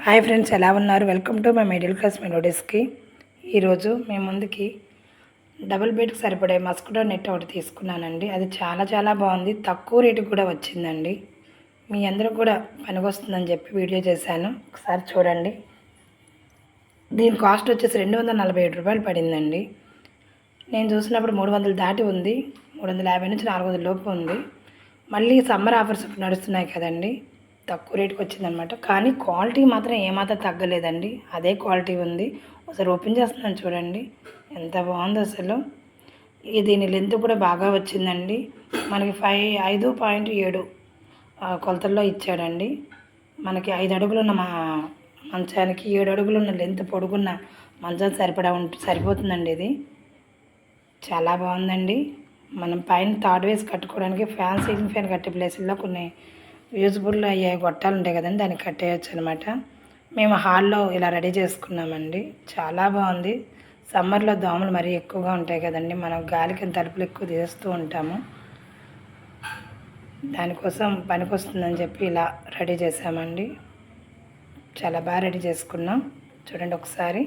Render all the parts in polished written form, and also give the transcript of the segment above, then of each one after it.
Hi friends, ఎలా ఉన్నారు? Welcome to my middle class మెలోడీస్కి. ఈరోజు మేము ముందుకి డబుల్ బెడ్కి సరిపడే మస్కిటో నెట్ ఒకటి తీసుకున్నానండి. అది చాలా చాలా బాగుంది, తక్కువ రేటుకి కూడా వచ్చిందండి. మీ అందరూ కూడా పనికొస్తుందని చెప్పి వీడియో చేశాను, ఒకసారి చూడండి. దీని కాస్ట్ వచ్చేసి రూ. 247 పడిందండి. నేను చూసినప్పుడు 300 దాటి ఉంది, 350 నుంచి 400 లోపు ఉంది. మళ్ళీ సమ్మర్ ఆఫర్స్ నడుస్తున్నాయి కదండి, తక్కువ రేటుకి వచ్చిందనమాట. కానీ క్వాలిటీ మాత్రం ఏమాత్రం తగ్గలేదండి, అదే క్వాలిటీ ఉంది. ఒకసారి ఓపెన్ చేస్తున్నాను చూడండి, ఎంత బాగుందో అసలు. దీని లెంత్ కూడా బాగా వచ్చిందండి. మనకి 5.7 కొలతల్లో ఇచ్చాడండి. మనకి 5 అడుగులున్న మంచానికి 7 అడుగులున్న లెంత్ పొడుగున్న మంచం సరిపోతుందండి. ఇది చాలా బాగుందండి. మనం పైన తాడు వేసి కట్టుకోవడానికి ఫ్యాన్, సీలింగ్ ఫ్యాన్ కట్టే ప్లేసుల్లో కొన్ని యూజ్ఫుల్ అయ్యే గొట్టాలు ఉంటాయి కదండి, దానికి కట్టేయచ్చు అనమాట. మేము హాల్లో ఇలా రెడీ చేసుకున్నామండి. చాలా బాగుంది. సమ్మర్లో దోమలు మరీ ఎక్కువగా ఉంటాయి కదండి, మనం గాలికి తలుపులు ఎక్కువ తీస్తూ ఉంటాము. దానికోసం పనికొస్తుందని చెప్పి ఇలా రెడీ చేసామండి. చాలా బాగా రెడీ చేసుకున్నాం. చూడండి ఒకసారి,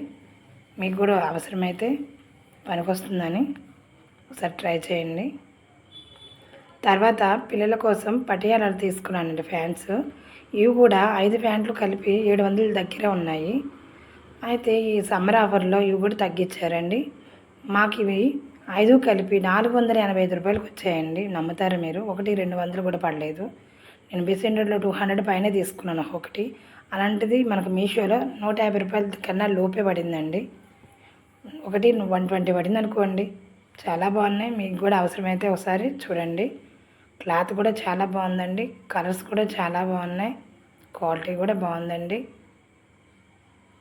మీకు కూడా అవసరమైతే పనికొస్తుందని ఒకసారి ట్రై చేయండి. తర్వాత పిల్లల కోసం పటియాలాలు తీసుకున్నానండి, ఫ్యాన్స్. ఇవి కూడా 5 ఫ్యాంట్లు కలిపి 700 దగ్గర ఉన్నాయి. అయితే ఈ సమ్మర్ ఆఫర్లో ఇవి కూడా తగ్గించారండి. మాకు ఇవి 5 కలిపి రూ. 485 వచ్చాయండి. నమ్ముతారు మీరు? 200 కూడా పడలేదు. నేను బీసెంటర్లో 200 పైన తీసుకున్నాను ఒకటి. అలాంటిది మనకు మీషోలో రూ. 150 కన్నా లోపే పడిందండి. ఒకటి 120 పడింది అనుకోండి. చాలా బాగున్నాయి. మీకు కూడా అవసరమైతే ఒకసారి చూడండి. క్లాత్ కూడా చాలా బాగుందండి, కలర్స్ కూడా చాలా బాగున్నాయి, క్వాలిటీ కూడా బాగుందండి.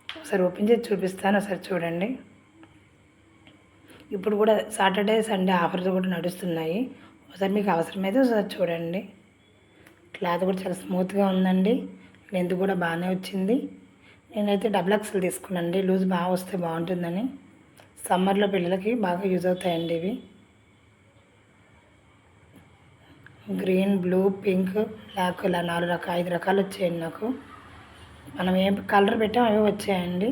ఒకసారి ఓపెన్ చేసి చూపిస్తాను, ఒకసారి చూడండి. ఇప్పుడు కూడా సాటర్డే సండే ఆఫర్స్ కూడా నడుస్తున్నాయి. ఒకసారి మీకు అవసరమైతే ఒకసారి చూడండి. క్లాత్ కూడా చాలా స్మూత్గా ఉందండి, లెంత్ కూడా బాగానే వచ్చింది. నేనైతే డబుల్ ఎక్స్ఎల్ తీసుకున్నానండి, లూజ్ బాగా వస్తే బాగుంటుందని. సమ్మర్లో పిల్లలకి బాగా యూజ్ అవుతాయండి ఇవి. గ్రీన్, బ్లూ, పింక్, బ్లాక్, ఇలా 5 రకాలు వచ్చాయండి నాకు. మనం ఏం కలర్ పెట్టామో అవే వచ్చాయండి,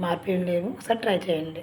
మార్పు ఏం లేవు. ఒకసారి ట్రై చేయండి.